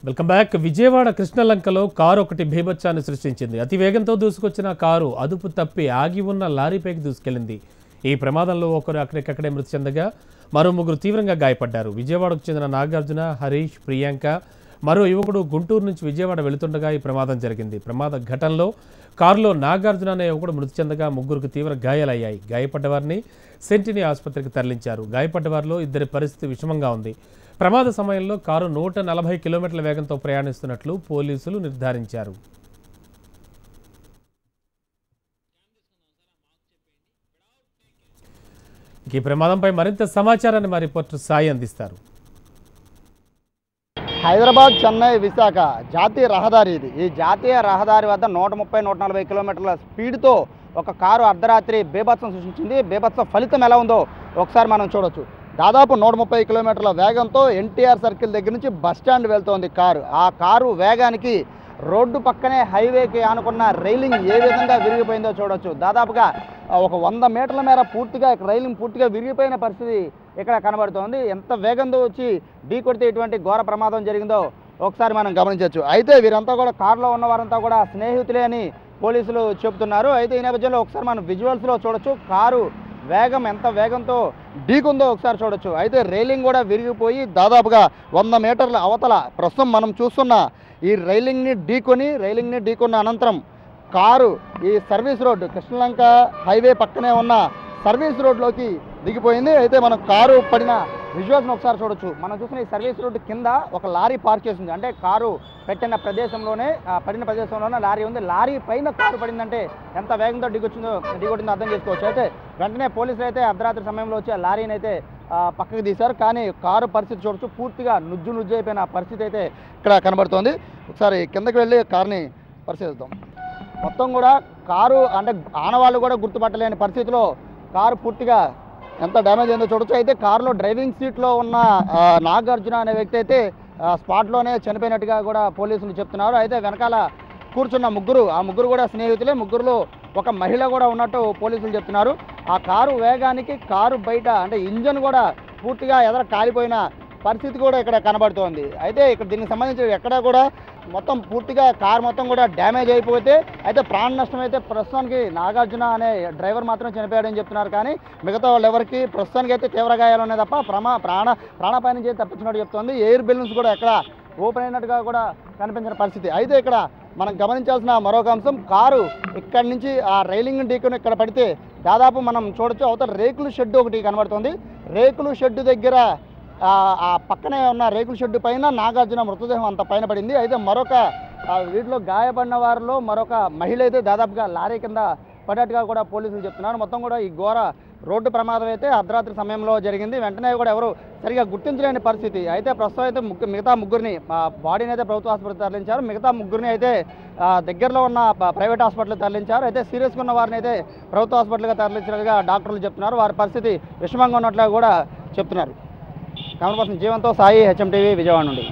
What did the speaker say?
Welcome back. Vijayawada కృష్ణలంకలో car ఒకటి బీభత్సాన్ని సృష్టించింది. అతి వేగంతో దూసుకొచ్చిన కారు అదుపు తప్పి ఆగి ఉన్న లారీపైకి దూసుకెళ్లింది. ఈ ప్రమాదంలో ఒకరు అక్కడికక్కడే మృతి చెందగా మరో ముగ్గురు తీవ్రంగా గాయపడ్డారు. విజయవాడకు చెందిన నాగార్జున, హరీష్, ప్రియాంక, మరో యువకుడు గుంటూరు నుంచి విజయవాడ వెళుతుండగా ఈ ప్రమాదం జరిగింది. ప్రమాద ఘటనలో కారులో నాగార్జున అనే యువకుడు మృతి చెందగా ముగ్గురికి తీవ్ర గాయాలయ్యాయి. గాయపడ్డవారిని సెంటినీ ఆసుపత్రికి తరలించారు. గాయపడ్డవారిలో ఇద్దరి పరిస్థితి విషమంగా ఉంది. ప్రమాద సమయంలో కారు 140 కిలోమీటర్ల వేగంతో ప్రయాణిస్తున్నట్లు పోలీసులు నిర్ధారించారు. ఈ ప్రమాదంపై మరింత సమాచారాన్ని మా రిపోర్టర్ సాయి అందిస్తారు. హైదరాబాద్, చెన్నై, విశాఖ జాతీయ రహదారి ఇది. ఈ జాతీయ రహదారి వద్ద 130-140 కిలోమీటర్ల స్పీడ్తో ఒక కారు అర్ధరాత్రి బీభత్సం సృష్టించింది. బీభత్సం ఫలితం ఎలా ఉందో ఒకసారి మనం చూడొచ్చు. దాదాపు 130 కిలోమీటర్ల వేగంతో ఎన్టీఆర్ సర్కిల్ దగ్గర నుంచి బస్టాండ్ వెళ్తోంది కారు. ఆ కారు వేగానికి రోడ్డు పక్కనే హైవేకి ఆనుకున్న రైలింగ్ ఏ విధంగా విరిగిపోయిందో చూడొచ్చు. దాదాపుగా ఒక 100 మీటర్ల మేర పూర్తిగా రైలింగ్ పూర్తిగా విరిగిపోయిన పరిస్థితి ఇక్కడ కనబడుతోంది. ఎంత వేగంతో వచ్చి ఢీ కొడితే ఇటువంటి ఘోర ప్రమాదం జరిగిందో ఒకసారి మనం గమనించవచ్చు. అయితే వీరంతా కూడా కారులో ఉన్న వారంతా కూడా స్నేహితులే అని పోలీసులు చెబుతున్నారు. అయితే ఈ నేపథ్యంలో ఒకసారి మనం విజువల్స్లో చూడొచ్చు కారు వేగం ఎంత వేగంతో ఢీకుందో ఒకసారి చూడొచ్చు. అయితే రైలింగ్ కూడా విరిగిపోయి దాదాపుగా 100 మీటర్ల అవతల ప్రస్తుతం మనం చూస్తున్న ఈ రైలింగ్ని ఢీకొన్న అనంతరం కారు ఈ సర్వీస్ రోడ్డు కృష్ణలంక హైవే పక్కనే ఉన్న సర్వీస్ రోడ్లోకి దిగిపోయింది. అయితే మనం కారు పడిన విజువల్స్ని ఒకసారి చూడొచ్చు. మనం చూసిన ఈ సర్వీస్ రోడ్డు కింద ఒక లారీ పార్క్ చేసింది. అంటే కారు పడిన ప్రదేశంలోనే లారీ ఉంది. లారీ పైన కారు పడిందంటే ఎంత వేగంతో ఢీకొట్టిందో అర్థం చేసుకోవచ్చు. అయితే వెంటనే పోలీసులు అయితే అర్ధరాత్రి సమయంలో వచ్చి ఆ లారీని అయితే పక్కకు తీశారు. కానీ కారు పరిస్థితి చూడొచ్చు, పూర్తిగా నుజ్జు అయిపోయిన పరిస్థితి అయితే ఇక్కడ కనబడుతోంది. ఒకసారి కిందకి వెళ్ళి కారుని పరిశీలిద్దాం. మొత్తం కూడా కారు అంటే ఆనవాళ్ళు కూడా గుర్తుపట్టలేని పరిస్థితిలో కారు పూర్తిగా ఎంత డ్యామేజ్ అయిందో చూడొచ్చు. అయితే కారులో డ్రైవింగ్ సీట్లో ఉన్న నాగార్జున అనే వ్యక్తి అయితే స్పాట్లోనే చనిపోయినట్టుగా కూడా పోలీసులు చెప్తున్నారు. అయితే వెనకాల కూర్చున్న ఆ ముగ్గురు కూడా స్నేహితులే. ముగ్గురులో ఒక మహిళ కూడా ఉన్నట్టు పోలీసులు చెప్తున్నారు. ఆ కారు వేగానికి కారు బయట అంటే ఇంజన్ కూడా పూర్తిగా ఎదర కాలిపోయిన పరిస్థితి కూడా ఇక్కడ కనబడుతోంది. అయితే ఇక్కడ దీనికి సంబంధించి ఎక్కడా కూడా మొత్తం పూర్తిగా కారు మొత్తం కూడా డ్యామేజ్ అయిపోతే అయితే ప్రాణ నష్టం అయితే ప్రస్తుతానికి నాగార్జున అనే డ్రైవర్ మాత్రం చనిపోయాడని చెప్తున్నారు. కానీ మిగతా వాళ్ళు ఎవరికి ప్రస్తుతానికి అయితే తీవ్ర గాయాలు ఉన్నాయి తప్ప ప్రాణాపాయం నుంచి తప్పించినట్టు చెప్తోంది. ఎయిర్ బెలూన్స్ కూడా ఎక్కడ ఓపెన్ అయినట్టుగా కూడా కనిపించిన పరిస్థితి. అయితే ఇక్కడ మనం గమనించాల్సిన మరొక అంశం కారు ఇక్కడి నుంచి ఆ రైలింగ్ ఢీకొని ఇక్కడ పడితే దాదాపు మనం చూడొచ్చు అవతల రేకుల షెడ్ ఒకటి కనబడుతుంది. రేకుల షెడ్ దగ్గర ఆ పక్కనే ఉన్న రేకుల షెడ్డు పైన నాగార్జున మృతదేహం అంత పైన పడింది. అయితే మరొక వీటిలో గాయపడిన వారిలో మరొక మహిళ అయితే దాదాపుగా లారీ కింద పడ్డట్టుగా కూడా పోలీసులు చెప్తున్నారు. మొత్తం కూడా ఈ ఘోర రోడ్డు ప్రమాదం అయితే అర్ధరాత్రి సమయంలో జరిగింది. వెంటనే కూడా ఎవరు సరిగా గుర్తించలేని పరిస్థితి. అయితే ప్రస్తుతం అయితే మిగతా ముగ్గురిని బాడీని అయితే ప్రభుత్వ ఆసుపత్రికి తరలించారు. మిగతా ముగ్గురిని అయితే దగ్గరలో ఉన్న ప్రైవేట్ హాస్పిటల్కి తరలించారు. అయితే సీరియస్గా ఉన్న వారిని అయితే ప్రభుత్వ హాస్పిటల్గా తరలించినట్టుగా డాక్టర్లు చెప్తున్నారు. వారి పరిస్థితి విషమంగా ఉన్నట్లుగా కూడా చెప్తున్నారు. కెమెరా పర్సన్ జీవంతో సాయి, హెచ్ఎం టీవీ, విజయవాడ నుండి.